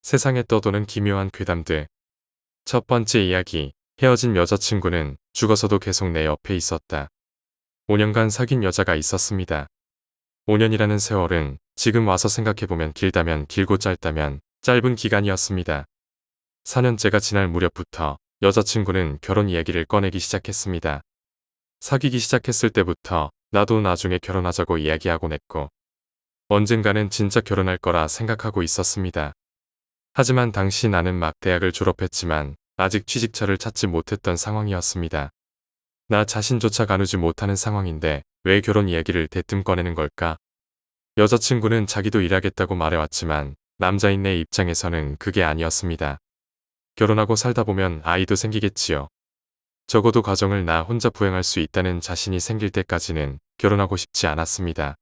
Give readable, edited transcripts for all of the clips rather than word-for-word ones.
세상에 떠도는 기묘한 괴담들. 첫 번째 이야기. 헤어진 여자친구는 죽어서도 계속 내 옆에 있었다. 5년간 사귄 여자가 있었습니다. 5년이라는 세월은 지금 와서 생각해보면 길다면 길고 짧다면 짧은 기간이었습니다. 4년째가 지날 무렵부터 여자친구는 결혼 이야기를 꺼내기 시작했습니다. 사귀기 시작했을 때부터 나도 나중에 결혼하자고 이야기하곤 했고 언젠가는 진짜 결혼할 거라 생각하고 있었습니다. 하지만 당시 나는 막 대학을 졸업했지만 아직 취직처를 찾지 못했던 상황이었습니다. 나 자신조차 가누지 못하는 상황인데 왜 결혼 이야기를 대뜸 꺼내는 걸까? 여자친구는 자기도 일하겠다고 말해왔지만 남자인 내 입장에서는 그게 아니었습니다. 결혼하고 살다 보면 아이도 생기겠지요. 적어도 가정을 나 혼자 부행할 수 있다는 자신이 생길 때까지는 결혼하고 싶지 않았습니다.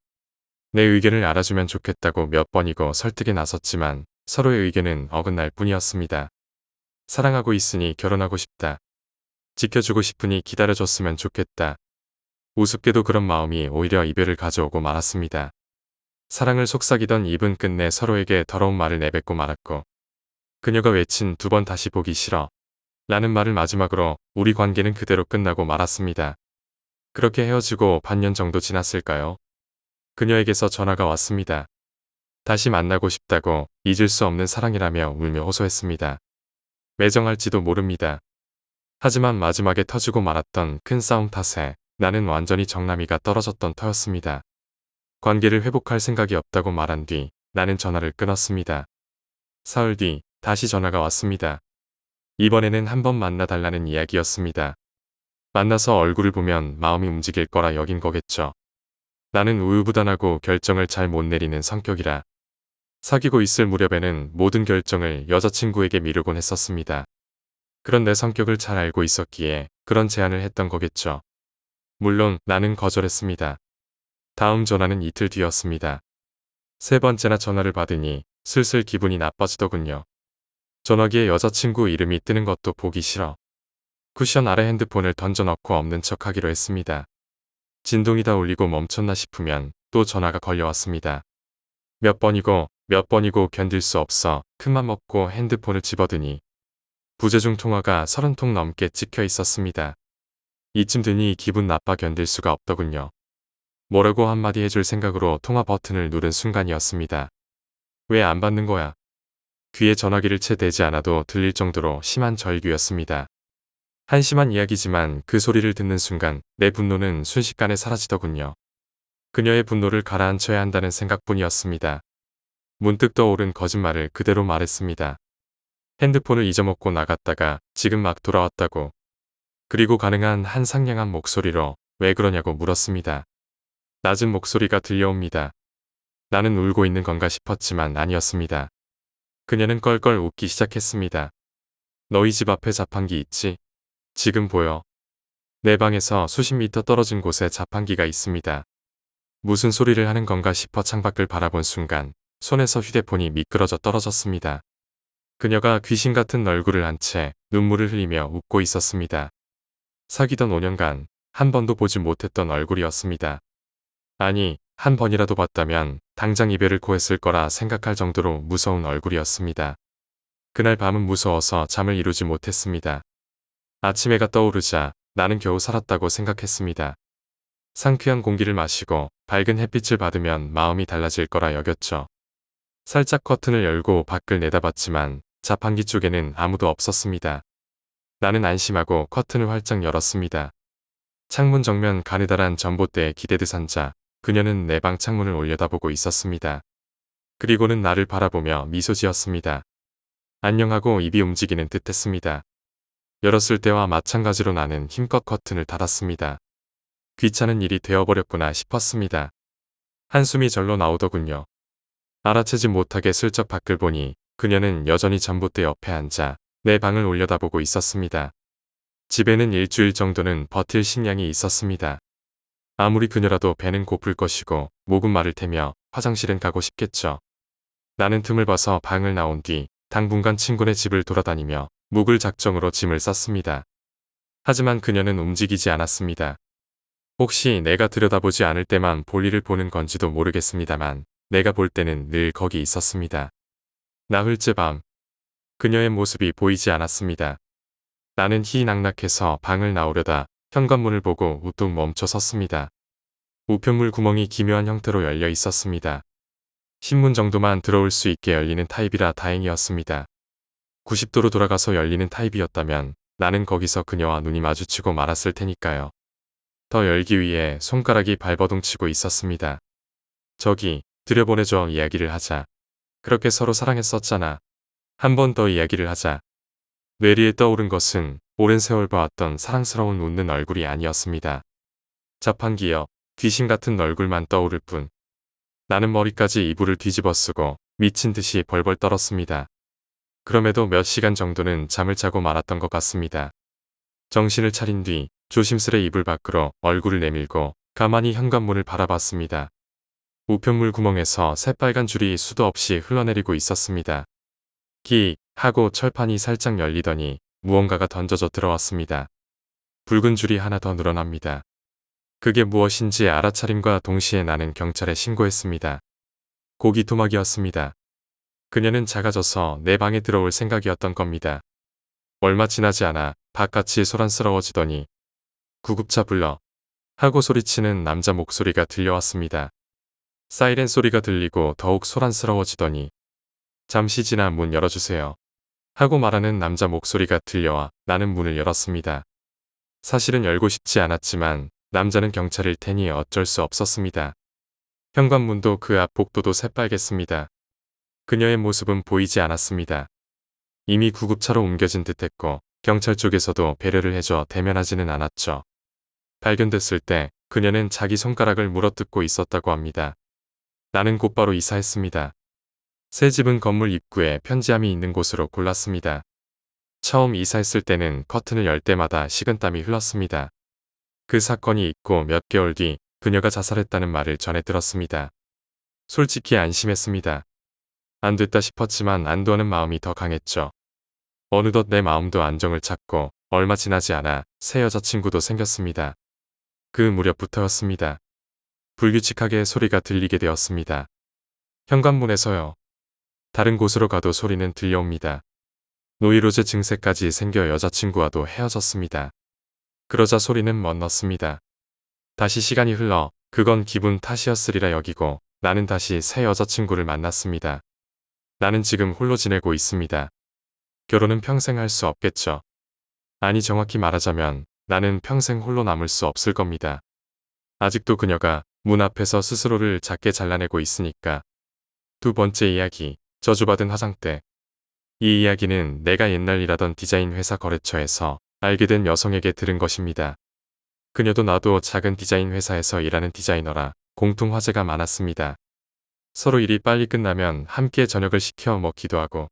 내 의견을 알아주면 좋겠다고 몇 번이고 설득에 나섰지만 서로의 의견은 어긋날 뿐이었습니다. 사랑하고 있으니 결혼하고 싶다. 지켜주고 싶으니 기다려줬으면 좋겠다. 우습게도 그런 마음이 오히려 이별을 가져오고 말았습니다. 사랑을 속삭이던 입은 끝내 서로에게 더러운 말을 내뱉고 말았고 그녀가 외친 2번 다시 보기 싫어 라는 말을 마지막으로 우리 관계는 그대로 끝나고 말았습니다. 그렇게 헤어지고 반년 정도 지났을까요? 그녀에게서 전화가 왔습니다. 다시 만나고 싶다고 잊을 수 없는 사랑이라며 울며 호소했습니다. 매정할지도 모릅니다. 하지만 마지막에 터지고 말았던 큰 싸움 탓에 나는 완전히 정남이가 떨어졌던 터였습니다. 관계를 회복할 생각이 없다고 말한 뒤 나는 전화를 끊었습니다. 사흘 뒤 다시 전화가 왔습니다. 이번에는 한번 만나달라는 이야기였습니다. 만나서 얼굴을 보면 마음이 움직일 거라 여긴 거겠죠. 나는 우유부단하고 결정을 잘 못 내리는 성격이라 사귀고 있을 무렵에는 모든 결정을 여자친구에게 미루곤 했었습니다. 그런 내 성격을 잘 알고 있었기에 그런 제안을 했던 거겠죠. 물론 나는 거절했습니다. 다음 전화는 이틀 뒤였습니다. 3번째나 전화를 받으니 슬슬 기분이 나빠지더군요. 전화기에 여자친구 이름이 뜨는 것도 보기 싫어. 쿠션 아래 핸드폰을 던져넣고 없는 척하기로 했습니다. 진동이 다 울리고 멈췄나 싶으면 또 전화가 걸려왔습니다. 몇 번이고 견딜 수 없어 큰맘 먹고 핸드폰을 집어드니 부재중 통화가 30통 넘게 찍혀 있었습니다. 이쯤 되니 기분 나빠 견딜 수가 없더군요. 뭐라고 한마디 해줄 생각으로 통화 버튼을 누른 순간이었습니다. 왜 안 받는 거야? 귀에 전화기를 채 대지 않아도 들릴 정도로 심한 절규였습니다. 한심한 이야기지만 그 소리를 듣는 순간 내 분노는 순식간에 사라지더군요. 그녀의 분노를 가라앉혀야 한다는 생각뿐이었습니다. 문득 떠오른 거짓말을 그대로 말했습니다. 핸드폰을 잊어먹고 나갔다가 지금 막 돌아왔다고. 그리고 가능한 한 상냥한 목소리로 왜 그러냐고 물었습니다. 낮은 목소리가 들려옵니다. 나는 울고 있는 건가 싶었지만 아니었습니다. 그녀는 껄껄 웃기 시작했습니다. 너희 집 앞에 자판기 있지? 지금 보여. 내 방에서 수십 미터 떨어진 곳에 자판기가 있습니다. 무슨 소리를 하는 건가 싶어 창밖을 바라본 순간 손에서 휴대폰이 미끄러져 떨어졌습니다. 그녀가 귀신 같은 얼굴을 한 채 눈물을 흘리며 웃고 있었습니다. 사귀던 5년간 한 번도 보지 못했던 얼굴이었습니다. 아니, 한 번이라도 봤다면 당장 이별을 고했을 거라 생각할 정도로 무서운 얼굴이었습니다. 그날 밤은 무서워서 잠을 이루지 못했습니다. 아침 해가 떠오르자 나는 겨우 살았다고 생각했습니다. 상쾌한 공기를 마시고 밝은 햇빛을 받으면 마음이 달라질 거라 여겼죠. 살짝 커튼을 열고 밖을 내다봤지만 자판기 쪽에는 아무도 없었습니다. 나는 안심하고 커튼을 활짝 열었습니다. 창문 정면 가느다란 전봇대에 기대듯 앉아 그녀는 내 방 창문을 올려다보고 있었습니다. 그리고는 나를 바라보며 미소 지었습니다. 안녕하고 입이 움직이는 듯 했습니다. 열었을 때와 마찬가지로 나는 힘껏 커튼을 닫았습니다. 귀찮은 일이 되어버렸구나 싶었습니다. 한숨이 절로 나오더군요. 알아채지 못하게 슬쩍 밖을 보니 그녀는 여전히 전봇대 옆에 앉아 내 방을 올려다보고 있었습니다. 집에는 일주일 정도는 버틸 식량이 있었습니다. 아무리 그녀라도 배는 고플 것이고 목은 마를 테며 화장실은 가고 싶겠죠. 나는 틈을 봐서 방을 나온 뒤 당분간 친구네 집을 돌아다니며 묵을 작정으로 짐을 쌌습니다. 하지만 그녀는 움직이지 않았습니다. 혹시 내가 들여다보지 않을 때만 볼일을 보는 건지도 모르겠습니다만 내가 볼 때는 늘 거기 있었습니다. 나흘째 밤 그녀의 모습이 보이지 않았습니다. 나는 희낙낙해서 방을 나오려다 현관문을 보고 우뚝 멈춰 섰습니다. 우편물 구멍이 기묘한 형태로 열려 있었습니다. 신문 정도만 들어올 수 있게 열리는 타입이라 다행이었습니다. 90도로 돌아가서 열리는 타입이었다면 나는 거기서 그녀와 눈이 마주치고 말았을 테니까요. 더 열기 위해 손가락이 발버둥치고 있었습니다. 저기, 들여보내줘 이야기를 하자. 그렇게 서로 사랑했었잖아. 한 번 더 이야기를 하자. 뇌리에 떠오른 것은 오랜 세월 봐왔던 사랑스러운 웃는 얼굴이 아니었습니다. 자판기여, 귀신 같은 얼굴만 떠오를 뿐. 나는 머리까지 이불을 뒤집어 쓰고 미친 듯이 벌벌 떨었습니다. 그럼에도 몇 시간 정도는 잠을 자고 말았던 것 같습니다. 정신을 차린 뒤 조심스레 이불 밖으로 얼굴을 내밀고 가만히 현관문을 바라봤습니다. 우편물 구멍에서 새빨간 줄이 수도 없이 흘러내리고 있었습니다. 기 하고 철판이 살짝 열리더니 무언가가 던져져 들어왔습니다. 붉은 줄이 하나 더 늘어납니다. 그게 무엇인지 알아차림과 동시에 나는 경찰에 신고했습니다. 고기 토막이었습니다. 그녀는 작아져서 내 방에 들어올 생각이었던 겁니다. 얼마 지나지 않아 바깥이 소란스러워지더니 구급차 불러 하고 소리치는 남자 목소리가 들려왔습니다. 사이렌 소리가 들리고 더욱 소란스러워지더니 잠시 지나 문 열어주세요. 하고 말하는 남자 목소리가 들려와 나는 문을 열었습니다. 사실은 열고 싶지 않았지만 남자는 경찰일 테니 어쩔 수 없었습니다. 현관문도 그 앞 복도도 새빨갰습니다. 그녀의 모습은 보이지 않았습니다. 이미 구급차로 옮겨진 듯했고 경찰 쪽에서도 배려를 해줘 대면하지는 않았죠. 발견됐을 때 그녀는 자기 손가락을 물어뜯고 있었다고 합니다. 나는 곧바로 이사했습니다. 새 집은 건물 입구에 편지함이 있는 곳으로 골랐습니다. 처음 이사했을 때는 커튼을 열 때마다 식은땀이 흘렀습니다. 그 사건이 있고 몇 개월 뒤 그녀가 자살했다는 말을 전해 들었습니다. 솔직히 안심했습니다. 안 됐다 싶었지만 안도하는 마음이 더 강했죠. 어느덧 내 마음도 안정을 찾고 얼마 지나지 않아 새 여자친구도 생겼습니다. 그 무렵부터였습니다. 불규칙하게 소리가 들리게 되었습니다. 현관문에서요. 다른 곳으로 가도 소리는 들려옵니다. 노이로제 증세까지 생겨 여자친구와도 헤어졌습니다. 그러자 소리는 멎었습니다. 다시 시간이 흘러 그건 기분 탓이었으리라 여기고 나는 다시 새 여자친구를 만났습니다. 나는 지금 홀로 지내고 있습니다. 결혼은 평생 할 수 없겠죠. 아니 정확히 말하자면 나는 평생 홀로 남을 수 없을 겁니다. 아직도 그녀가 문 앞에서 스스로를 작게 잘라내고 있으니까. 두 번째 이야기, 저주받은 화장대. 이 이야기는 내가 옛날 일하던 디자인 회사 거래처에서 알게 된 여성에게 들은 것입니다. 그녀도 나도 작은 디자인 회사에서 일하는 디자이너라 공통 화제가 많았습니다. 서로 일이 빨리 끝나면 함께 저녁을 시켜 먹기도 하고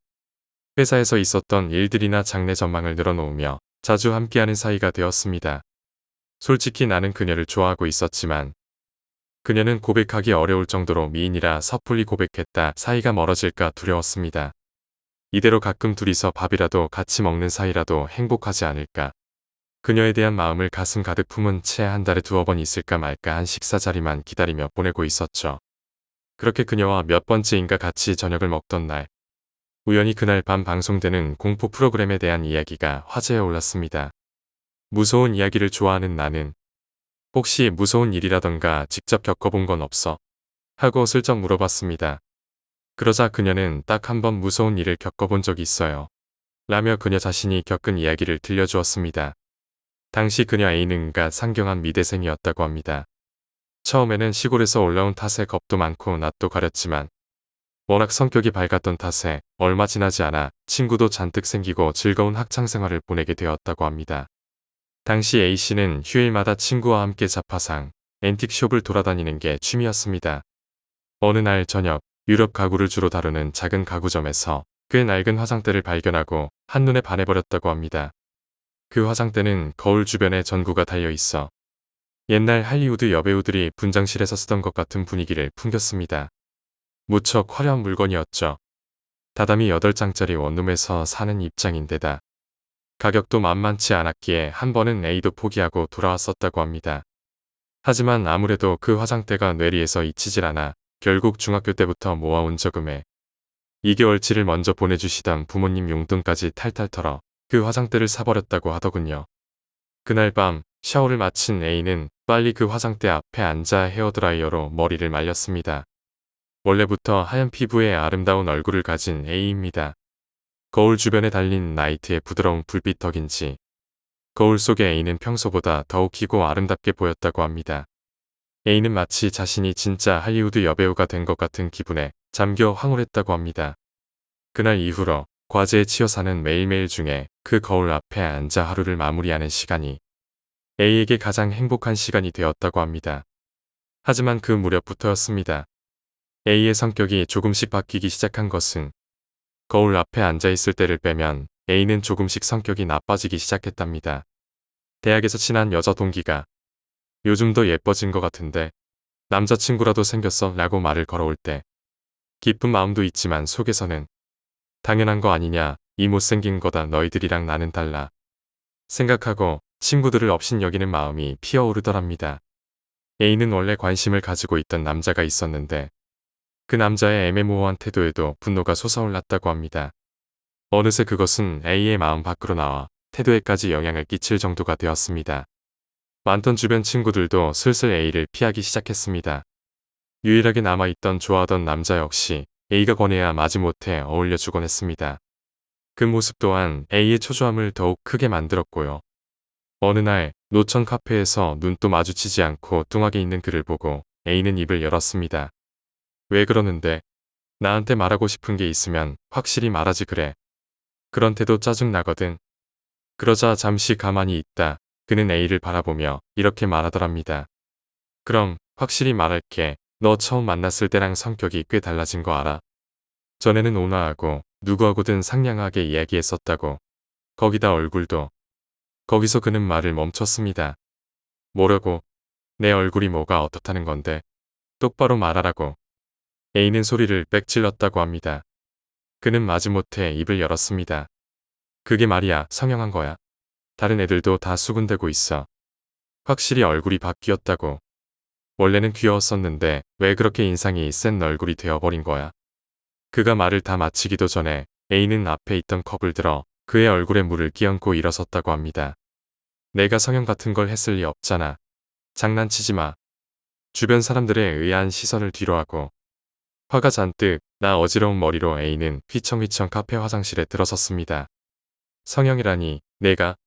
회사에서 있었던 일들이나 장래 전망을 늘어놓으며 자주 함께하는 사이가 되었습니다. 솔직히 나는 그녀를 좋아하고 있었지만 그녀는 고백하기 어려울 정도로 미인이라 섣불리 고백했다 사이가 멀어질까 두려웠습니다. 이대로 가끔 둘이서 밥이라도 같이 먹는 사이라도 행복하지 않을까. 그녀에 대한 마음을 가슴 가득 품은 채 한 달에 2번 있을까 말까 한 식사 자리만 기다리며 보내고 있었죠. 그렇게 그녀와 몇 번째인가 같이 저녁을 먹던 날, 우연히 그날 밤 방송되는 공포 프로그램에 대한 이야기가 화제에 올랐습니다. 무서운 이야기를 좋아하는 나는 혹시 무서운 일이라던가 직접 겪어본 건 없어? 하고 슬쩍 물어봤습니다. 그러자 그녀는 딱 한 번 무서운 일을 겪어본 적이 있어요. 라며 그녀 자신이 겪은 이야기를 들려주었습니다. 당시 그녀 A는가 상경한 미대생이었다고 합니다. 처음에는 시골에서 올라온 탓에 겁도 많고 낯도 가렸지만 워낙 성격이 밝았던 탓에 얼마 지나지 않아 친구도 잔뜩 생기고 즐거운 학창생활을 보내게 되었다고 합니다. 당시 A씨는 휴일마다 친구와 함께 자파상, 앤틱숍을 돌아다니는 게 취미였습니다. 어느 날 저녁 유럽 가구를 주로 다루는 작은 가구점에서 꽤 낡은 화장대를 발견하고 한눈에 반해버렸다고 합니다. 그 화장대는 거울 주변에 전구가 달려있어 옛날 할리우드 여배우들이 분장실에서 쓰던 것 같은 분위기를 풍겼습니다. 무척 화려한 물건이었죠. 다담이 8장짜리 원룸에서 사는 입장인데다 가격도 만만치 않았기에 한 번은 A도 포기하고 돌아왔었다고 합니다. 하지만 아무래도 그 화장대가 뇌리에서 잊히질 않아 결국 중학교 때부터 모아온 저금에 2개월치를 먼저 보내주시던 부모님 용돈까지 탈탈 털어 그 화장대를 사버렸다고 하더군요. 그날 밤 샤워를 마친 A는 빨리 그 화장대 앞에 앉아 헤어드라이어로 머리를 말렸습니다. 원래부터 하얀 피부에 아름다운 얼굴을 가진 A입니다. 거울 주변에 달린 라이트의 부드러운 불빛 덕인지 거울 속의 A는 평소보다 더욱 희고 아름답게 보였다고 합니다. A는 마치 자신이 진짜 할리우드 여배우가 된 것 같은 기분에 잠겨 황홀했다고 합니다. 그날 이후로 과제에 치여 사는 매일매일 중에 그 거울 앞에 앉아 하루를 마무리하는 시간이 A에게 가장 행복한 시간이 되었다고 합니다. 하지만 그 무렵부터였습니다. A의 성격이 조금씩 바뀌기 시작한 것은 거울 앞에 앉아있을 때를 빼면 A는 조금씩 성격이 나빠지기 시작했답니다. 대학에서 친한 여자 동기가 요즘 더 예뻐진 것 같은데 남자친구라도 생겼어 라고 말을 걸어올 때 기쁜 마음도 있지만 속에서는 당연한 거 아니냐, 이 못생긴 거다, 너희들이랑 나는 달라 생각하고 친구들을 업신여기는 마음이 피어오르더랍니다. A는 원래 관심을 가지고 있던 남자가 있었는데 그 남자의 애매모호한 태도에도 분노가 솟아올랐다고 합니다. 어느새 그것은 A의 마음 밖으로 나와 태도에까지 영향을 끼칠 정도가 되었습니다. 많던 주변 친구들도 슬슬 A를 피하기 시작했습니다. 유일하게 남아있던 좋아하던 남자 역시 A가 권해야 마지못해 어울려주곤 했습니다. 그 모습 또한 A의 초조함을 더욱 크게 만들었고요. 어느 날 노천 카페에서 눈도 마주치지 않고 뚱하게 있는 그를 보고 A는 입을 열었습니다. 왜 그러는데? 나한테 말하고 싶은 게 있으면 확실히 말하지 그래. 그런 태도 짜증나거든. 그러자 잠시 가만히 있다 그는 A를 바라보며 이렇게 말하더랍니다. 그럼 확실히 말할게. 너 처음 만났을 때랑 성격이 꽤 달라진 거 알아? 전에는 온화하고 누구하고든 상냥하게 이야기했었다고. 거기다 얼굴도. 거기서 그는 말을 멈췄습니다. 뭐라고? 내 얼굴이 뭐가 어떻다는 건데? 똑바로 말하라고. A는 소리를 빽 질렀다고 합니다. 그는 마지못해 입을 열었습니다. 그게 말이야, 성형한 거야. 다른 애들도 다 수군대고 있어. 확실히 얼굴이 바뀌었다고. 원래는 귀여웠었는데 왜 그렇게 인상이 센 얼굴이 되어버린 거야. 그가 말을 다 마치기도 전에 A는 앞에 있던 컵을 들어 그의 얼굴에 물을 끼얹고 일어섰다고 합니다. 내가 성형 같은 걸 했을 리 없잖아. 장난치지 마. 주변 사람들의 의아한 시선을 뒤로하고 화가 잔뜩 나 어지러운 머리로 A는 휘청휘청 카페 화장실에 들어섰습니다. 성형이라니 내가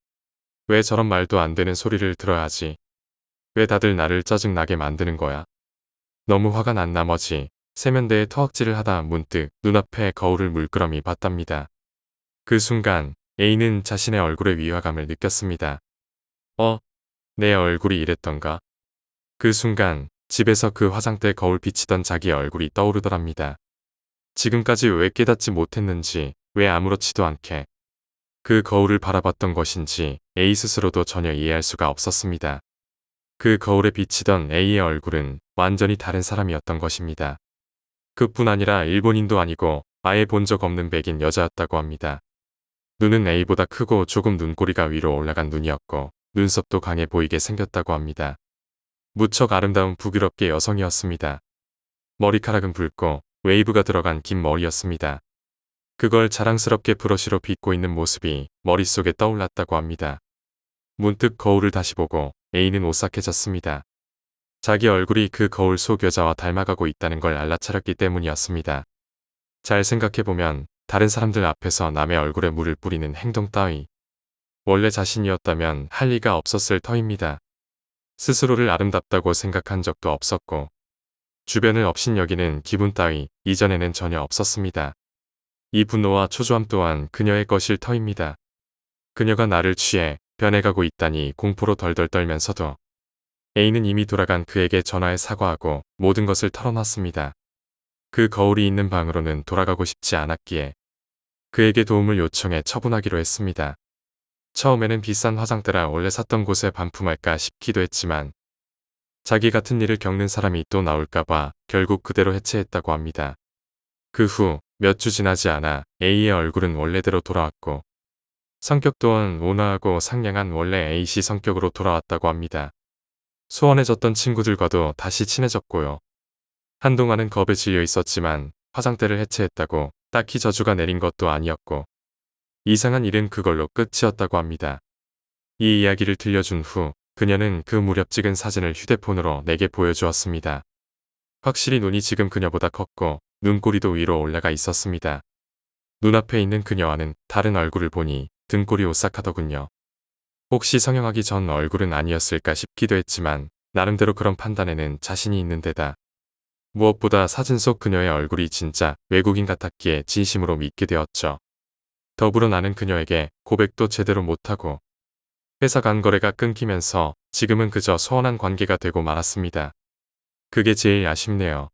왜 저런 말도 안 되는 소리를 들어야 하지. 왜 다들 나를 짜증나게 만드는 거야. 너무 화가 난 나머지 세면대에 토악질을 하다 문득 눈앞에 거울을 물끄러미 봤답니다. 그 순간 A는 자신의 얼굴의 위화감을 느꼈습니다. 내 얼굴이 이랬던가? 그 순간 집에서 그 화장대 거울 비치던 자기 얼굴이 떠오르더랍니다. 지금까지 왜 깨닫지 못했는지, 왜 아무렇지도 않게 그 거울을 바라봤던 것인지 A 스스로도 전혀 이해할 수가 없었습니다. 그 거울에 비치던 A의 얼굴은 완전히 다른 사람이었던 것입니다. 그뿐 아니라 일본인도 아니고 아예 본 적 없는 백인 여자였다고 합니다. 눈은 A보다 크고 조금 눈꼬리가 위로 올라간 눈이었고 눈썹도 강해 보이게 생겼다고 합니다. 무척 아름다운 부드럽게 여성이었습니다. 머리카락은 붉고 웨이브가 들어간 긴 머리였습니다. 그걸 자랑스럽게 브러쉬로 빗고 있는 모습이 머릿속에 떠올랐다고 합니다. 문득 거울을 다시 보고 A는 오싹해졌습니다. 자기 얼굴이 그 거울 속 여자와 닮아가고 있다는 걸 알아차렸기 때문이었습니다. 잘 생각해보면 다른 사람들 앞에서 남의 얼굴에 물을 뿌리는 행동 따위 원래 자신이었다면 할 리가 없었을 터입니다. 스스로를 아름답다고 생각한 적도 없었고 주변을 업신여기는 기분 따위 이전에는 전혀 없었습니다. 이 분노와 초조함 또한 그녀의 것일 터입니다. 그녀가 나를 취해 변해가고 있다니 공포로 덜덜 떨면서도 A는 이미 돌아간 그에게 전화해 사과하고 모든 것을 털어놨습니다. 그 거울이 있는 방으로는 돌아가고 싶지 않았기에 그에게 도움을 요청해 처분하기로 했습니다. 처음에는 비싼 화장대라 원래 샀던 곳에 반품할까 싶기도 했지만 자기 같은 일을 겪는 사람이 또 나올까봐 결국 그대로 해체했다고 합니다. 그 후 몇 주 지나지 않아 A의 얼굴은 원래대로 돌아왔고 성격 또한 온화하고 상냥한 원래 A씨 성격으로 돌아왔다고 합니다. 소원해졌던 친구들과도 다시 친해졌고요. 한동안은 겁에 질려 있었지만 화장대를 해체했다고 딱히 저주가 내린 것도 아니었고 이상한 일은 그걸로 끝이었다고 합니다. 이 이야기를 들려준 후 그녀는 그 무렵 찍은 사진을 휴대폰으로 내게 보여주었습니다. 확실히 눈이 지금 그녀보다 컸고 눈꼬리도 위로 올라가 있었습니다. 눈앞에 있는 그녀와는 다른 얼굴을 보니 등골이 오싹하더군요. 혹시 성형하기 전 얼굴은 아니었을까 싶기도 했지만 나름대로 그런 판단에는 자신이 있는 데다 무엇보다 사진 속 그녀의 얼굴이 진짜 외국인 같았기에 진심으로 믿게 되었죠. 더불어 나는 그녀에게 고백도 제대로 못하고 회사 간 거래가 끊기면서 지금은 그저 소원한 관계가 되고 말았습니다. 그게 제일 아쉽네요.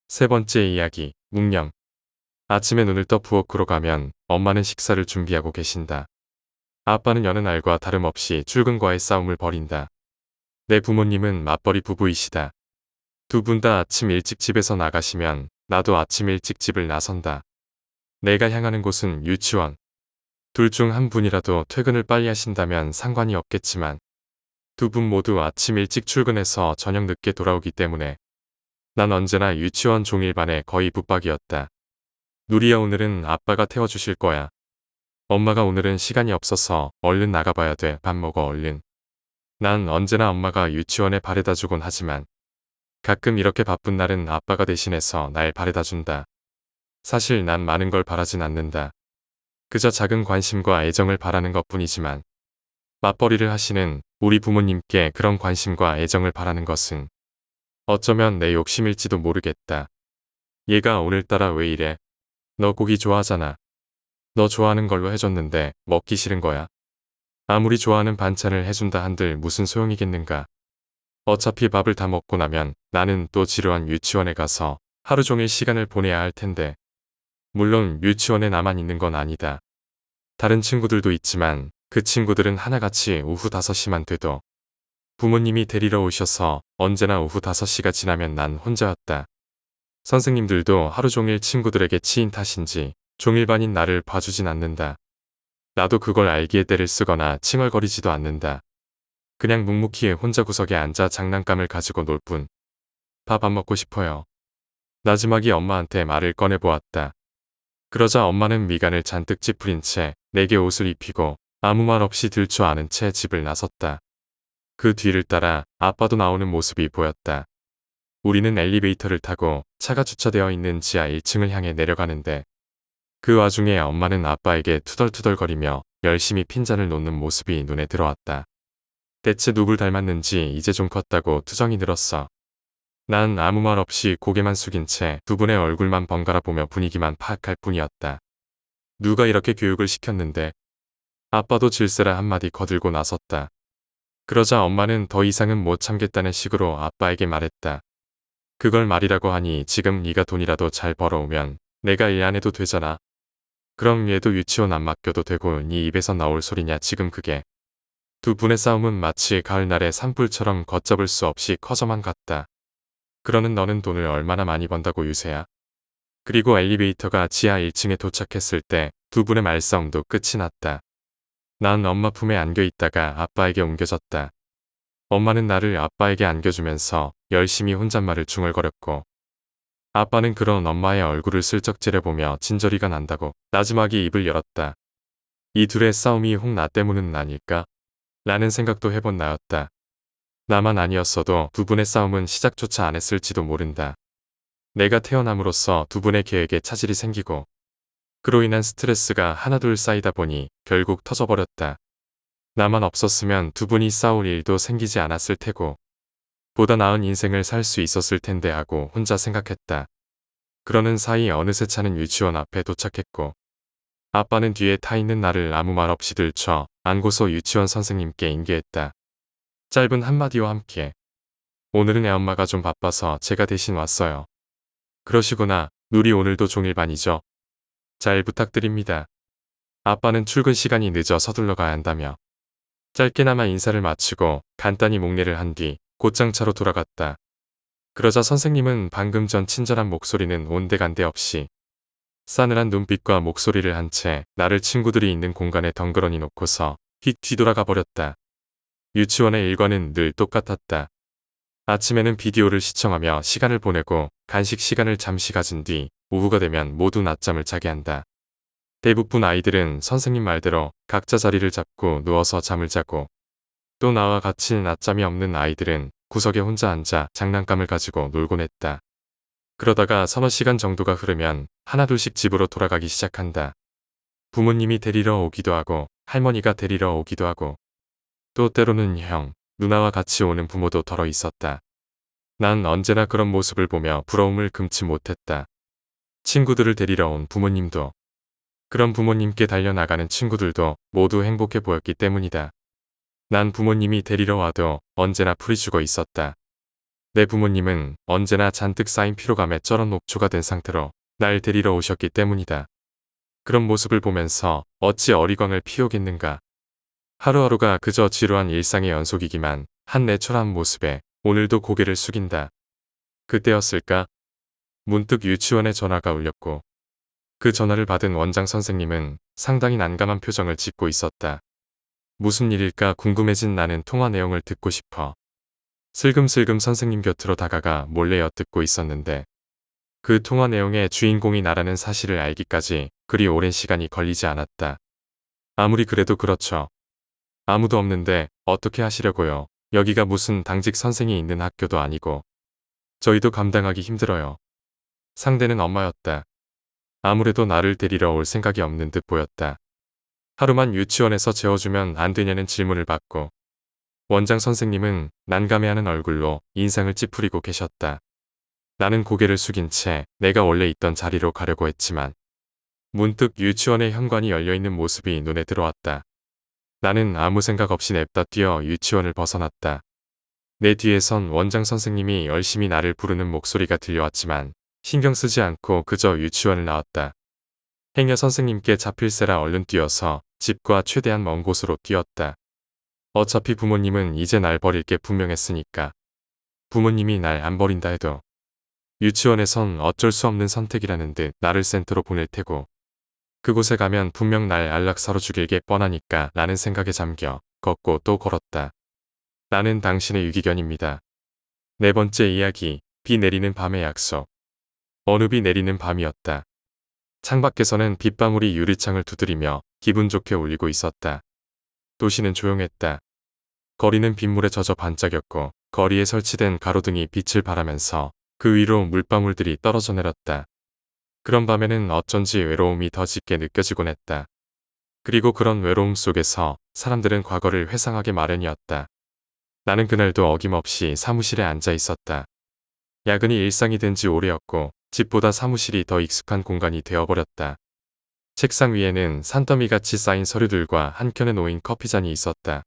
세 번째 이야기, 묵념. 아침에 눈을 떠 부엌으로 가면 엄마는 식사를 준비하고 계신다. 아빠는 여느 날과 다름없이 출근과의 싸움을 벌인다. 내 부모님은 맞벌이 부부이시다. 두 분 다 아침 일찍 집에서 나가시면 나도 아침 일찍 집을 나선다. 내가 향하는 곳은 유치원. 둘 중 한 분이라도 퇴근을 빨리 하신다면 상관이 없겠지만 두 분 모두 아침 일찍 출근해서 저녁 늦게 돌아오기 때문에 난 언제나 유치원 종일반에 거의 붙박이었다. 누리야, 오늘은 아빠가 태워주실 거야. 엄마가 오늘은 시간이 없어서 얼른 나가봐야 돼. 밥 먹어 얼른. 난 언제나 엄마가 유치원에 바래다 주곤 하지만 가끔 이렇게 바쁜 날은 아빠가 대신해서 날 바래다 준다. 사실 난 많은 걸 바라진 않는다. 그저 작은 관심과 애정을 바라는 것뿐이지만 맞벌이를 하시는 우리 부모님께 그런 관심과 애정을 바라는 것은 어쩌면 내 욕심일지도 모르겠다. 얘가 오늘따라 왜 이래? 너 고기 좋아하잖아. 너 좋아하는 걸로 해줬는데 먹기 싫은 거야? 아무리 좋아하는 반찬을 해준다 한들 무슨 소용이겠는가? 어차피 밥을 다 먹고 나면 나는 또 지루한 유치원에 가서 하루 종일 시간을 보내야 할 텐데. 물론 유치원에 나만 있는 건 아니다. 다른 친구들도 있지만 그 친구들은 하나같이 오후 5시만 돼도 부모님이 데리러 오셔서 언제나 오후 5시가 지나면 난 혼자였다. 선생님들도 하루 종일 친구들에게 치인 탓인지 종일반인 나를 봐주진 않는다. 나도 그걸 알기에 떼를 쓰거나 칭얼거리지도 않는다. 그냥 묵묵히 혼자 구석에 앉아 장난감을 가지고 놀 뿐. 밥 안 먹고 싶어요. 나지막이 엄마한테 말을 꺼내보았다. 그러자 엄마는 미간을 잔뜩 찌푸린 채 내게 옷을 입히고 아무 말 없이 들추 않은 채 집을 나섰다. 그 뒤를 따라 아빠도 나오는 모습이 보였다. 우리는 엘리베이터를 타고 차가 주차되어 있는 지하 1층을 향해 내려가는데 그 와중에 엄마는 아빠에게 투덜투덜거리며 열심히 핀잔을 놓는 모습이 눈에 들어왔다. 대체 누굴 닮았는지 이제 좀 컸다고 투정이 늘었어. 난 아무 말 없이 고개만 숙인 채 두 분의 얼굴만 번갈아 보며 분위기만 파악할 뿐이었다. 누가 이렇게 교육을 시켰는데? 아빠도 질세라 한마디 거들고 나섰다. 그러자 엄마는 더 이상은 못 참겠다는 식으로 아빠에게 말했다. 그걸 말이라고 하니 지금 네가 돈이라도 잘 벌어오면 내가 일 안 해도 되잖아. 그럼 얘도 유치원 안 맡겨도 되고 네 입에서 나올 소리냐 지금 그게. 두 분의 싸움은 마치 가을날의 산불처럼 걷잡을 수 없이 커져만 갔다. 그러는 너는 돈을 얼마나 많이 번다고 유세야. 그리고 엘리베이터가 지하 1층에 도착했을 때 두 분의 말싸움도 끝이 났다. 난 엄마 품에 안겨 있다가 아빠에게 옮겨졌다. 엄마는 나를 아빠에게 안겨주면서 열심히 혼잣말을 중얼거렸고 아빠는 그런 엄마의 얼굴을 슬쩍 째려보며 진저리가 난다고 나지막이 입을 열었다. 이 둘의 싸움이 혹 나 때문은 아닐까? 라는 생각도 해본 나였다. 나만 아니었어도 두 분의 싸움은 시작조차 안 했을지도 모른다. 내가 태어남으로써 두 분의 계획에 차질이 생기고 그로 인한 스트레스가 하나둘 쌓이다 보니 결국 터져버렸다. 나만 없었으면 두 분이 싸울 일도 생기지 않았을 테고 보다 나은 인생을 살 수 있었을 텐데 하고 혼자 생각했다. 그러는 사이 어느새 차는 유치원 앞에 도착했고 아빠는 뒤에 타 있는 나를 아무 말 없이 들쳐 안고서 유치원 선생님께 인계했다. 짧은 한마디와 함께 오늘은 애엄마가 좀 바빠서 제가 대신 왔어요. 그러시구나. 누리 오늘도 종일반이죠? 잘 부탁드립니다. 아빠는 출근 시간이 늦어 서둘러 가야 한다며 짧게나마 인사를 마치고 간단히 목례를 한 뒤 곧장 차로 돌아갔다. 그러자 선생님은 방금 전 친절한 목소리는 온데간데 없이 싸늘한 눈빛과 목소리를 한 채 나를 친구들이 있는 공간에 덩그러니 놓고서 휙 뒤돌아가 버렸다. 유치원의 일과는 늘 똑같았다. 아침에는 비디오를 시청하며 시간을 보내고 간식 시간을 잠시 가진 뒤 오후가 되면 모두 낮잠을 자게 한다. 대부분 아이들은 선생님 말대로 각자 자리를 잡고 누워서 잠을 자고, 또 나와 같이 낮잠이 없는 아이들은 구석에 혼자 앉아 장난감을 가지고 놀곤 했다. 그러다가 서너 시간 정도가 흐르면 하나둘씩 집으로 돌아가기 시작한다. 부모님이 데리러 오기도 하고 할머니가 데리러 오기도 하고, 또 때로는 형, 누나와 같이 오는 부모도 덜어 있었다. 난 언제나 그런 모습을 보며 부러움을 금치 못했다. 친구들을 데리러 온 부모님도, 그런 부모님께 달려나가는 친구들도 모두 행복해 보였기 때문이다. 난 부모님이 데리러 와도 언제나 풀이 죽어 있었다. 내 부모님은 언제나 잔뜩 쌓인 피로감에 쩔어 녹초가 된 상태로 날 데리러 오셨기 때문이다. 그런 모습을 보면서 어찌 어리광을 피우겠는가. 하루하루가 그저 지루한 일상의 연속이기만 한 내 초라한 모습에 오늘도 고개를 숙인다. 그때였을까? 문득 유치원에 전화가 울렸고, 그 전화를 받은 원장 선생님은 상당히 난감한 표정을 짓고 있었다. 무슨 일일까 궁금해진 나는 통화 내용을 듣고 싶어 슬금슬금 선생님 곁으로 다가가 몰래 엿듣고 있었는데, 그 통화 내용의 주인공이 나라는 사실을 알기까지 그리 오랜 시간이 걸리지 않았다. 아무리 그래도 그렇죠. 아무도 없는데 어떻게 하시려고요. 여기가 무슨 당직 선생이 있는 학교도 아니고 저희도 감당하기 힘들어요. 상대는 엄마였다. 아무래도 나를 데리러 올 생각이 없는 듯 보였다. 하루만 유치원에서 재워주면 안 되냐는 질문을 받고, 원장 선생님은 난감해하는 얼굴로 인상을 찌푸리고 계셨다. 나는 고개를 숙인 채 내가 원래 있던 자리로 가려고 했지만, 문득 유치원의 현관이 열려있는 모습이 눈에 들어왔다. 나는 아무 생각 없이 냅다 뛰어 유치원을 벗어났다. 내 뒤에선 원장 선생님이 열심히 나를 부르는 목소리가 들려왔지만 신경 쓰지 않고 그저 유치원을 나왔다. 행여 선생님께 잡힐세라 얼른 뛰어서 집과 최대한 먼 곳으로 뛰었다. 어차피 부모님은 이제 날 버릴 게 분명했으니까. 부모님이 날 안 버린다 해도 유치원에선 어쩔 수 없는 선택이라는 듯 나를 센터로 보낼 테고, 그곳에 가면 분명 날 안락사로 죽일 게 뻔하니까 라는 생각에 잠겨 걷고 또 걸었다. 나는 당신의 유기견입니다. 네 번째 이야기, 비 내리는 밤의 약속. 어느 비 내리는 밤이었다. 창밖에서는 빗방울이 유리창을 두드리며 기분 좋게 울리고 있었다. 도시는 조용했다. 거리는 빗물에 젖어 반짝였고 거리에 설치된 가로등이 빛을 발하면서 그 위로 물방울들이 떨어져 내렸다. 그런 밤에는 어쩐지 외로움이 더 짙게 느껴지곤 했다. 그리고 그런 외로움 속에서 사람들은 과거를 회상하게 마련이었다. 나는 그날도 어김없이 사무실에 앉아 있었다. 야근이 일상이 된 지 오래였고 집보다 사무실이 더 익숙한 공간이 되어버렸다. 책상 위에는 산더미같이 쌓인 서류들과 한켠에 놓인 커피잔이 있었다.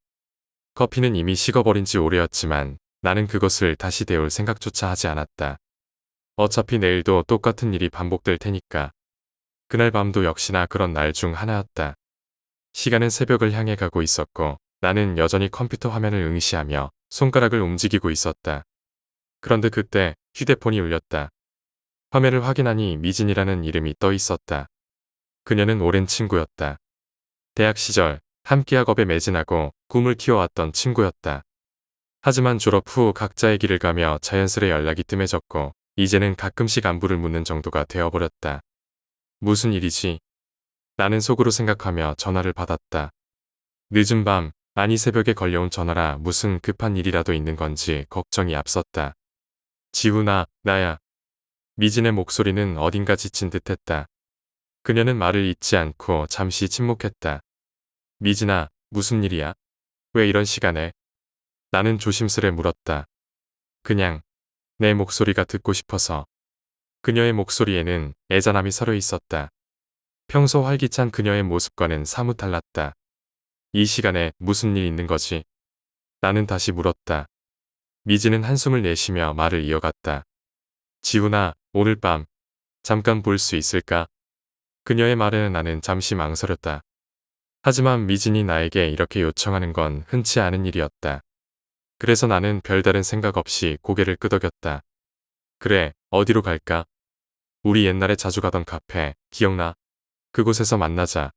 커피는 이미 식어버린 지 오래였지만 나는 그것을 다시 데울 생각조차 하지 않았다. 어차피 내일도 똑같은 일이 반복될 테니까. 그날 밤도 역시나 그런 날 중 하나였다. 시간은 새벽을 향해 가고 있었고 나는 여전히 컴퓨터 화면을 응시하며 손가락을 움직이고 있었다. 그런데 그때 휴대폰이 울렸다. 화면을 확인하니 미진이라는 이름이 떠 있었다. 그녀는 오랜 친구였다. 대학 시절 함께 학업에 매진하고 꿈을 키워왔던 친구였다. 하지만 졸업 후 각자의 길을 가며 자연스레 연락이 뜸해졌고 이제는 가끔씩 안부를 묻는 정도가 되어버렸다. 무슨 일이지? 나는 속으로 생각하며 전화를 받았다. 늦은 밤, 아니 새벽에 걸려온 전화라 무슨 급한 일이라도 있는 건지 걱정이 앞섰다. 지훈아, 나야. 미진의 목소리는 어딘가 지친 듯했다. 그녀는 말을 잇지 않고 잠시 침묵했다. 미진아, 무슨 일이야? 왜 이런 시간에? 나는 조심스레 물었다. 그냥 내 목소리가 듣고 싶어서. 그녀의 목소리에는 애잔함이 서려 있었다. 평소 활기찬 그녀의 모습과는 사뭇 달랐다. 이 시간에 무슨 일 있는 거지? 나는 다시 물었다. 미지는 한숨을 내쉬며 말을 이어갔다. 지훈아, 오늘 밤 잠깐 볼 수 있을까? 그녀의 말에 나는 잠시 망설였다. 하지만 미진이 나에게 이렇게 요청하는 건 흔치 않은 일이었다. 그래서 나는 별다른 생각 없이 고개를 끄덕였다. 그래, 어디로 갈까? 우리 옛날에 자주 가던 카페, 기억나? 그곳에서 만나자.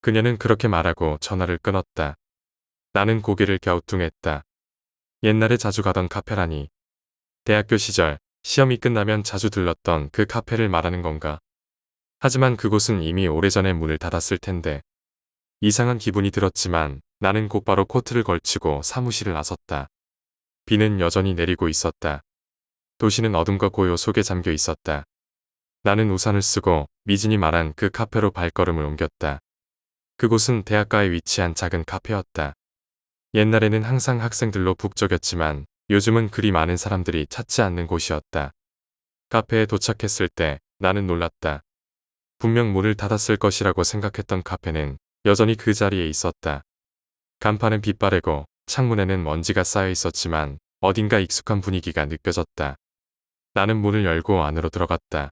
그녀는 그렇게 말하고 전화를 끊었다. 나는 고개를 갸우뚱했다. 옛날에 자주 가던 카페라니. 대학교 시절 시험이 끝나면 자주 들렀던 그 카페를 말하는 건가? 하지만 그곳은 이미 오래전에 문을 닫았을 텐데. 이상한 기분이 들었지만 나는 곧바로 코트를 걸치고 사무실을 나섰다. 비는 여전히 내리고 있었다. 도시는 어둠과 고요 속에 잠겨 있었다. 나는 우산을 쓰고 미진이 말한 그 카페로 발걸음을 옮겼다. 그곳은 대학가에 위치한 작은 카페였다. 옛날에는 항상 학생들로 북적였지만 요즘은 그리 많은 사람들이 찾지 않는 곳이었다. 카페에 도착했을 때 나는 놀랐다. 분명 문을 닫았을 것이라고 생각했던 카페는 여전히 그 자리에 있었다. 간판은 빛바래고 창문에는 먼지가 쌓여 있었지만 어딘가 익숙한 분위기가 느껴졌다. 나는 문을 열고 안으로 들어갔다.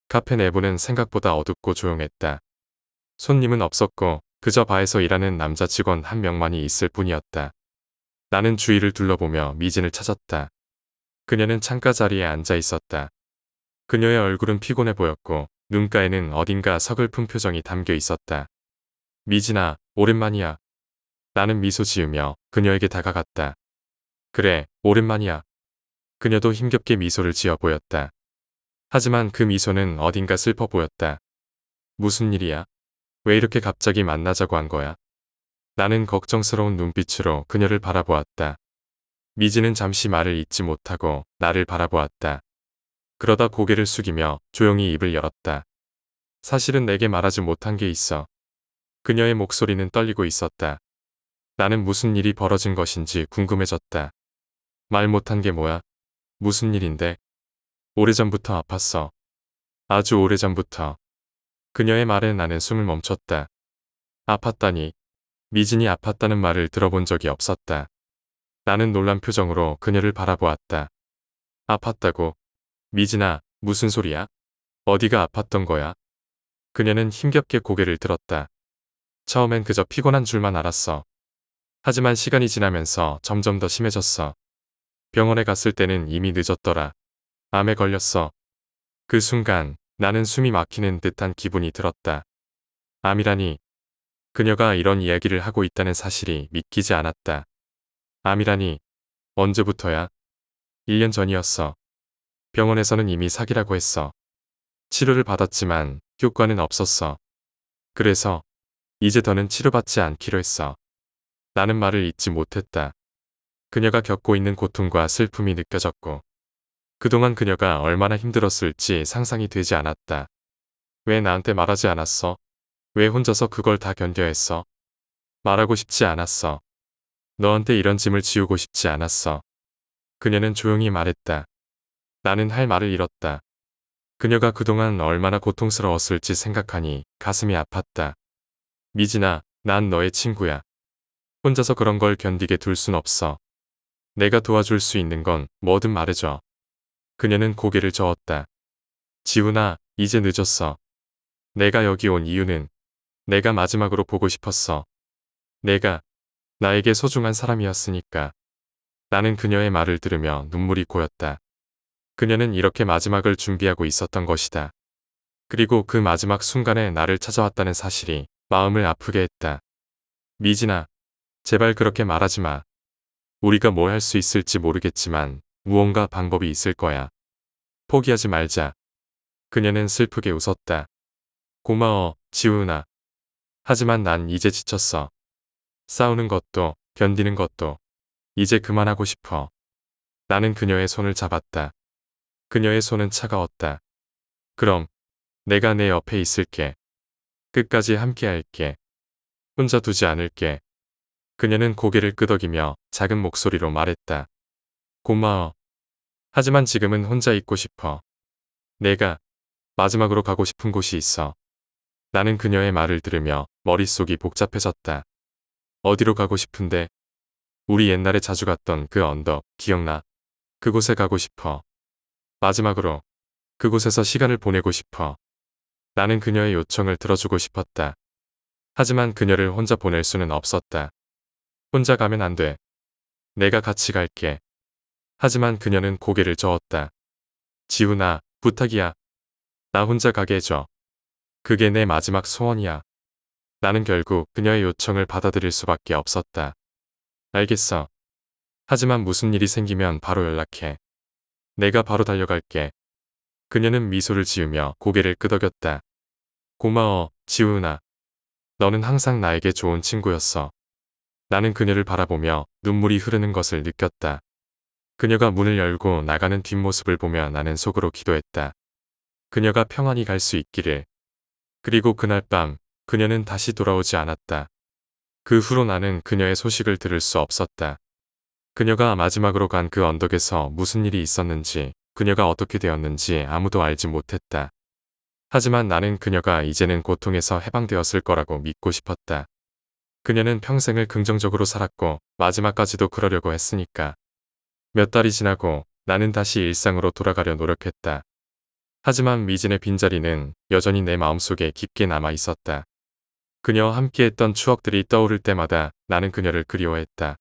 카페 내부는 생각보다 어둡고 조용했다. 손님은 없었고 그저 바에서 일하는 남자 직원 한 명만이 있을 뿐이었다. 나는 주위를 둘러보며 미진을 찾았다. 그녀는 창가 자리에 앉아 있었다. 그녀의 얼굴은 피곤해 보였고 눈가에는 어딘가 서글픈 표정이 담겨 있었다. 미진아, 오랜만이야. 나는 미소 지으며 그녀에게 다가갔다. 그래, 오랜만이야. 그녀도 힘겹게 미소를 지어 보였다. 하지만 그 미소는 어딘가 슬퍼 보였다. 무슨 일이야? 왜 이렇게 갑자기 만나자고 한 거야? 나는 걱정스러운 눈빛으로 그녀를 바라보았다. 미진은 잠시 말을 잇지 못하고 나를 바라보았다. 그러다 고개를 숙이며 조용히 입을 열었다. 사실은 내게 말하지 못한 게 있어. 그녀의 목소리는 떨리고 있었다. 나는 무슨 일이 벌어진 것인지 궁금해졌다. 말 못한 게 뭐야? 무슨 일인데? 오래전부터 아팠어. 아주 오래전부터. 그녀의 말에 나는 숨을 멈췄다. 아팠다니. 미진이 아팠다는 말을 들어본 적이 없었다. 나는 놀란 표정으로 그녀를 바라보았다. 아팠다고? 미진아, 무슨 소리야? 어디가 아팠던 거야? 그녀는 힘겹게 고개를 들었다. 처음엔 그저 피곤한 줄만 알았어. 하지만 시간이 지나면서 점점 더 심해졌어. 병원에 갔을 때는 이미 늦었더라. 암에 걸렸어. 그 순간 나는 숨이 막히는 듯한 기분이 들었다. 암이라니. 그녀가 이런 이야기를 하고 있다는 사실이 믿기지 않았다. 암이라니. 언제부터야? 1년 전이었어. 병원에서는 이미 사기라고 했어. 치료를 받았지만 효과는 없었어. 그래서 이제 더는 치료받지 않기로 했어. 나는 말을 잇지 못했다. 그녀가 겪고 있는 고통과 슬픔이 느껴졌고 그동안 그녀가 얼마나 힘들었을지 상상이 되지 않았다. 왜 나한테 말하지 않았어? 왜 혼자서 그걸 다 견뎌야 했어? 말하고 싶지 않았어. 너한테 이런 짐을 지우고 싶지 않았어. 그녀는 조용히 말했다. 나는 할 말을 잃었다. 그녀가 그동안 얼마나 고통스러웠을지 생각하니 가슴이 아팠다. 미진아, 난 너의 친구야. 혼자서 그런 걸 견디게 둘 순 없어. 내가 도와줄 수 있는 건 뭐든 말해줘. 그녀는 고개를 저었다. 지훈아, 이제 늦었어. 내가 여기 온 이유는 내가 마지막으로 보고 싶었어. 내가 나에게 소중한 사람이었으니까. 나는 그녀의 말을 들으며 눈물이 고였다. 그녀는 이렇게 마지막을 준비하고 있었던 것이다. 그리고 그 마지막 순간에 나를 찾아왔다는 사실이 마음을 아프게 했다. 미진아, 제발 그렇게 말하지 마. 우리가 뭘 할 수 있을지 모르겠지만 무언가 방법이 있을 거야. 포기하지 말자. 그녀는 슬프게 웃었다. 고마워, 지훈아. 하지만 난 이제 지쳤어. 싸우는 것도, 견디는 것도. 이제 그만하고 싶어. 나는 그녀의 손을 잡았다. 그녀의 손은 차가웠다. 그럼, 내가 내 옆에 있을게. 끝까지 함께 할게. 혼자 두지 않을게. 그녀는 고개를 끄덕이며 작은 목소리로 말했다. 고마워. 하지만 지금은 혼자 있고 싶어. 내가 마지막으로 가고 싶은 곳이 있어. 나는 그녀의 말을 들으며 머릿속이 복잡해졌다. 어디로 가고 싶은데? 우리 옛날에 자주 갔던 그 언덕, 기억나? 그곳에 가고 싶어. 마지막으로 그곳에서 시간을 보내고 싶어. 나는 그녀의 요청을 들어주고 싶었다. 하지만 그녀를 혼자 보낼 수는 없었다. 혼자 가면 안 돼. 내가 같이 갈게. 하지만 그녀는 고개를 저었다. 지훈아, 부탁이야. 나 혼자 가게 해줘. 그게 내 마지막 소원이야. 나는 결국 그녀의 요청을 받아들일 수밖에 없었다. 알겠어. 하지만 무슨 일이 생기면 바로 연락해. 내가 바로 달려갈게. 그녀는 미소를 지으며 고개를 끄덕였다. 고마워, 지훈아. 너는 항상 나에게 좋은 친구였어. 나는 그녀를 바라보며 눈물이 흐르는 것을 느꼈다. 그녀가 문을 열고 나가는 뒷모습을 보며 나는 속으로 기도했다. 그녀가 평안히 갈 수 있기를. 그리고 그날 밤 그녀는 다시 돌아오지 않았다. 그 후로 나는 그녀의 소식을 들을 수 없었다. 그녀가 마지막으로 간 그 언덕에서 무슨 일이 있었는지, 그녀가 어떻게 되었는지 아무도 알지 못했다. 하지만 나는 그녀가 이제는 고통에서 해방되었을 거라고 믿고 싶었다. 그녀는 평생을 긍정적으로 살았고 마지막까지도 그러려고 했으니까. 몇 달이 지나고 나는 다시 일상으로 돌아가려 노력했다. 하지만 미진의 빈자리는 여전히 내 마음속에 깊게 남아 있었다. 그녀와 함께했던 추억들이 떠오를 때마다 나는 그녀를 그리워했다.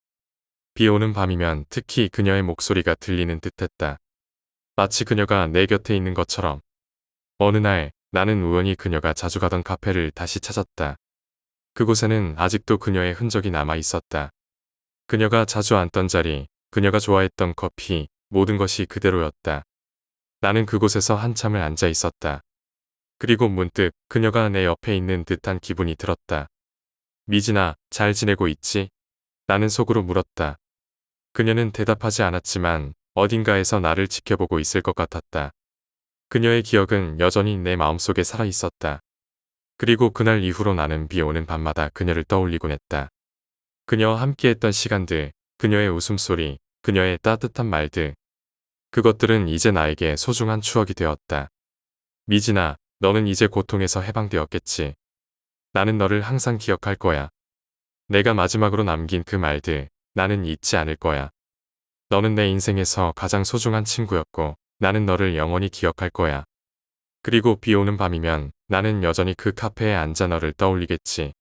비 오는 밤이면 특히 그녀의 목소리가 들리는 듯했다. 마치 그녀가 내 곁에 있는 것처럼. 어느 날 나는 우연히 그녀가 자주 가던 카페를 다시 찾았다. 그곳에는 아직도 그녀의 흔적이 남아 있었다. 그녀가 자주 앉던 자리, 그녀가 좋아했던 커피, 모든 것이 그대로였다. 나는 그곳에서 한참을 앉아 있었다. 그리고 문득 그녀가 내 옆에 있는 듯한 기분이 들었다. 미진아, 잘 지내고 있지? 나는 속으로 물었다. 그녀는 대답하지 않았지만 어딘가에서 나를 지켜보고 있을 것 같았다. 그녀의 기억은 여전히 내 마음속에 살아 있었다. 그리고 그날 이후로 나는 비 오는 밤마다 그녀를 떠올리곤 했다. 그녀와 함께했던 시간들, 그녀의 웃음소리, 그녀의 따뜻한 말들. 그것들은 이제 나에게 소중한 추억이 되었다. 미진아, 너는 이제 고통에서 해방되었겠지. 나는 너를 항상 기억할 거야. 내가 마지막으로 남긴 그 말들, 나는 잊지 않을 거야. 너는 내 인생에서 가장 소중한 친구였고, 나는 너를 영원히 기억할 거야. 그리고 비 오는 밤이면 나는 여전히 그 카페에 앉아 너를 떠올리겠지.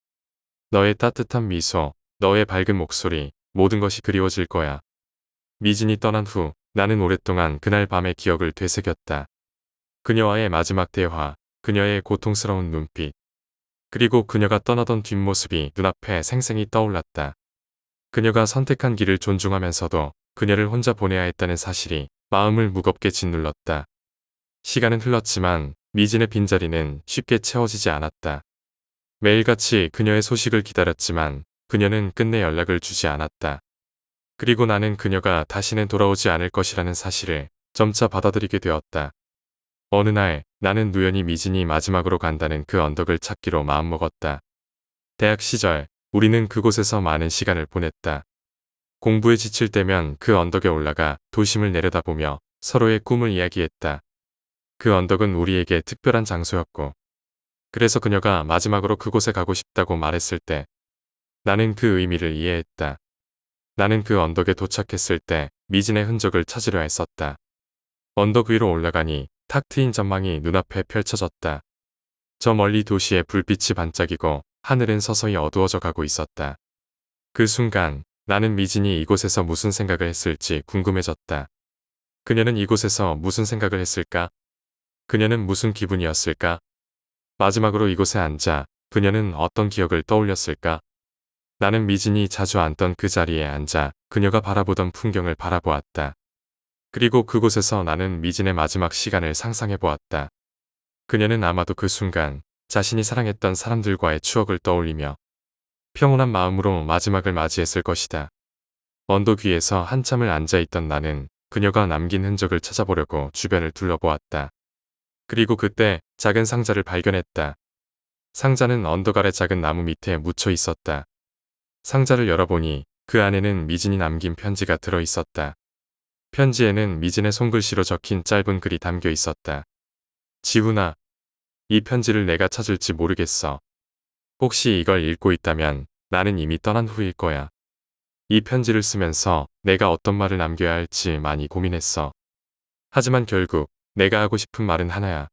너의 따뜻한 미소, 너의 밝은 목소리, 모든 것이 그리워질 거야. 미진이 떠난 후 나는 오랫동안 그날 밤의 기억을 되새겼다. 그녀와의 마지막 대화, 그녀의 고통스러운 눈빛, 그리고 그녀가 떠나던 뒷모습이 눈앞에 생생히 떠올랐다. 그녀가 선택한 길을 존중하면서도 그녀를 혼자 보내야 했다는 사실이 마음을 무겁게 짓눌렀다. 시간은 흘렀지만 미진의 빈자리는 쉽게 채워지지 않았다. 매일같이 그녀의 소식을 기다렸지만 그녀는 끝내 연락을 주지 않았다. 그리고 나는 그녀가 다시는 돌아오지 않을 것이라는 사실을 점차 받아들이게 되었다. 어느 날 나는 우연히 미진이 마지막으로 간다는 그 언덕을 찾기로 마음먹었다. 대학 시절 우리는 그곳에서 많은 시간을 보냈다. 공부에 지칠 때면 그 언덕에 올라가 도심을 내려다보며 서로의 꿈을 이야기했다. 그 언덕은 우리에게 특별한 장소였고, 그래서 그녀가 마지막으로 그곳에 가고 싶다고 말했을 때 나는 그 의미를 이해했다. 나는 그 언덕에 도착했을 때 미진의 흔적을 찾으려 했었다. 언덕 위로 올라가니 탁 트인 전망이 눈앞에 펼쳐졌다. 저 멀리 도시의 불빛이 반짝이고 하늘은 서서히 어두워져 가고 있었다. 그 순간 나는 미진이 이곳에서 무슨 생각을 했을지 궁금해졌다. 그녀는 이곳에서 무슨 생각을 했을까? 그녀는 무슨 기분이었을까? 마지막으로 이곳에 앉아 그녀는 어떤 기억을 떠올렸을까? 나는 미진이 자주 앉던 그 자리에 앉아 그녀가 바라보던 풍경을 바라보았다. 그리고 그곳에서 나는 미진의 마지막 시간을 상상해보았다. 그녀는 아마도 그 순간 자신이 사랑했던 사람들과의 추억을 떠올리며 평온한 마음으로 마지막을 맞이했을 것이다. 언덕 위에서 한참을 앉아있던 나는 그녀가 남긴 흔적을 찾아보려고 주변을 둘러보았다. 그리고 그때 작은 상자를 발견했다. 상자는 언덕 아래 작은 나무 밑에 묻혀 있었다. 상자를 열어보니 그 안에는 미진이 남긴 편지가 들어있었다. 편지에는 미진의 손글씨로 적힌 짧은 글이 담겨 있었다. 지훈아, 이 편지를 내가 찾을지 모르겠어. 혹시 이걸 읽고 있다면 나는 이미 떠난 후일 거야. 이 편지를 쓰면서 내가 어떤 말을 남겨야 할지 많이 고민했어. 하지만 결국 내가 하고 싶은 말은 하나야.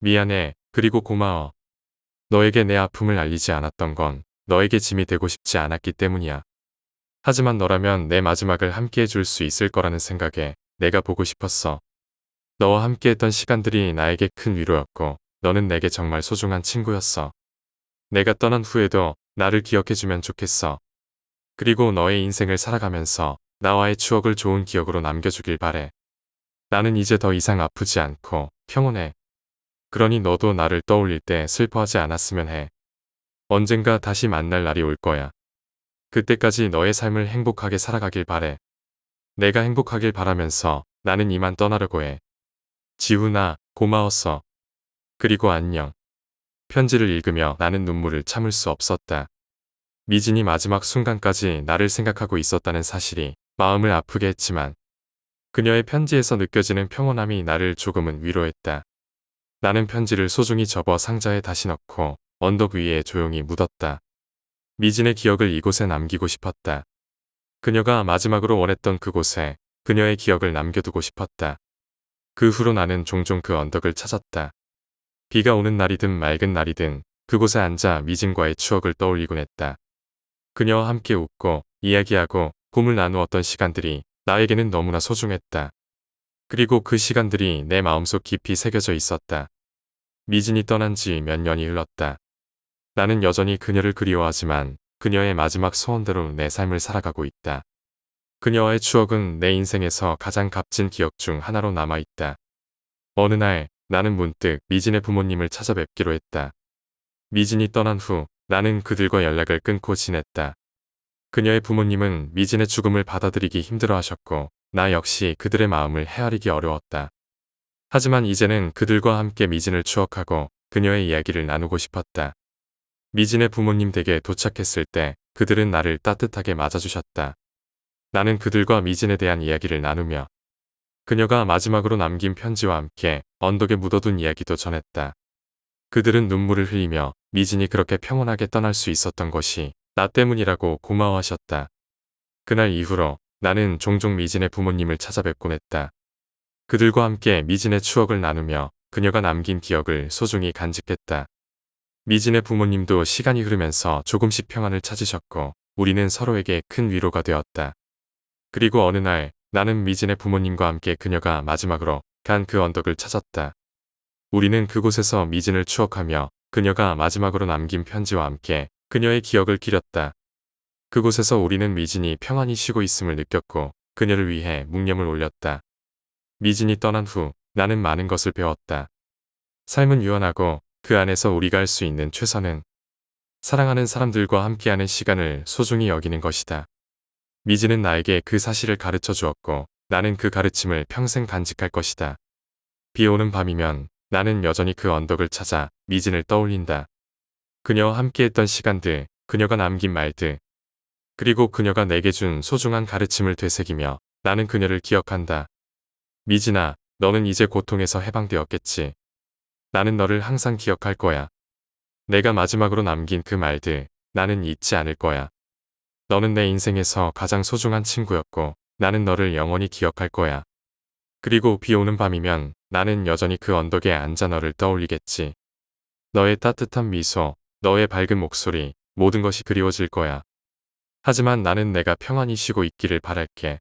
미안해, 그리고 고마워. 너에게 내 아픔을 알리지 않았던 건 너에게 짐이 되고 싶지 않았기 때문이야. 하지만 너라면 내 마지막을 함께 해줄 수 있을 거라는 생각에 내가 보고 싶었어. 너와 함께했던 시간들이 나에게 큰 위로였고 너는 내게 정말 소중한 친구였어. 내가 떠난 후에도 나를 기억해주면 좋겠어. 그리고 너의 인생을 살아가면서 나와의 추억을 좋은 기억으로 남겨주길 바래. 나는 이제 더 이상 아프지 않고 평온해. 그러니 너도 나를 떠올릴 때 슬퍼하지 않았으면 해. 언젠가 다시 만날 날이 올 거야. 그때까지 너의 삶을 행복하게 살아가길 바래. 내가 행복하길 바라면서 나는 이만 떠나려고 해. 지훈아, 고마웠어. 그리고 안녕. 편지를 읽으며 나는 눈물을 참을 수 없었다. 미진이 마지막 순간까지 나를 생각하고 있었다는 사실이 마음을 아프게 했지만 그녀의 편지에서 느껴지는 평온함이 나를 조금은 위로했다. 나는 편지를 소중히 접어 상자에 다시 넣고 언덕 위에 조용히 묻었다. 미진의 기억을 이곳에 남기고 싶었다. 그녀가 마지막으로 원했던 그곳에 그녀의 기억을 남겨두고 싶었다. 그 후로 나는 종종 그 언덕을 찾았다. 비가 오는 날이든 맑은 날이든 그곳에 앉아 미진과의 추억을 떠올리곤 했다. 그녀와 함께 웃고 이야기하고 꿈을 나누었던 시간들이 나에게는 너무나 소중했다. 그리고 그 시간들이 내 마음속 깊이 새겨져 있었다. 미진이 떠난 지 몇 년이 흘렀다. 나는 여전히 그녀를 그리워하지만 그녀의 마지막 소원대로 내 삶을 살아가고 있다. 그녀와의 추억은 내 인생에서 가장 값진 기억 중 하나로 남아있다. 어느 날 나는 문득 미진의 부모님을 찾아뵙기로 했다. 미진이 떠난 후 나는 그들과 연락을 끊고 지냈다. 그녀의 부모님은 미진의 죽음을 받아들이기 힘들어하셨고 나 역시 그들의 마음을 헤아리기 어려웠다. 하지만 이제는 그들과 함께 미진을 추억하고 그녀의 이야기를 나누고 싶었다. 미진의 부모님 댁에 도착했을 때 그들은 나를 따뜻하게 맞아주셨다. 나는 그들과 미진에 대한 이야기를 나누며 그녀가 마지막으로 남긴 편지와 함께 언덕에 묻어둔 이야기도 전했다. 그들은 눈물을 흘리며 미진이 그렇게 평온하게 떠날 수 있었던 것이 나 때문이라고 고마워하셨다. 그날 이후로 나는 종종 미진의 부모님을 찾아뵙곤 했다. 그들과 함께 미진의 추억을 나누며 그녀가 남긴 기억을 소중히 간직했다. 미진의 부모님도 시간이 흐르면서 조금씩 평안을 찾으셨고 우리는 서로에게 큰 위로가 되었다. 그리고 어느 날 나는 미진의 부모님과 함께 그녀가 마지막으로 간 그 언덕을 찾았다. 우리는 그곳에서 미진을 추억하며 그녀가 마지막으로 남긴 편지와 함께 그녀의 기억을 기렸다. 그곳에서 우리는 미진이 평안히 쉬고 있음을 느꼈고 그녀를 위해 묵념을 올렸다. 미진이 떠난 후 나는 많은 것을 배웠다. 삶은 유연하고 그 안에서 우리가 할 수 있는 최선은 사랑하는 사람들과 함께하는 시간을 소중히 여기는 것이다. 미진은 나에게 그 사실을 가르쳐 주었고 나는 그 가르침을 평생 간직할 것이다. 비 오는 밤이면 나는 여전히 그 언덕을 찾아 미진을 떠올린다. 그녀와 함께했던 시간들, 그녀가 남긴 말들, 그리고 그녀가 내게 준 소중한 가르침을 되새기며 나는 그녀를 기억한다. 미진아, 너는 이제 고통에서 해방되었겠지. 나는 너를 항상 기억할 거야. 내가 마지막으로 남긴 그 말들, 나는 잊지 않을 거야. 너는 내 인생에서 가장 소중한 친구였고 나는 너를 영원히 기억할 거야. 그리고 비 오는 밤이면 나는 여전히 그 언덕에 앉아 너를 떠올리겠지. 너의 따뜻한 미소, 너의 밝은 목소리, 모든 것이 그리워질 거야. 하지만 나는 내가 평안히 쉬고 있기를 바랄게.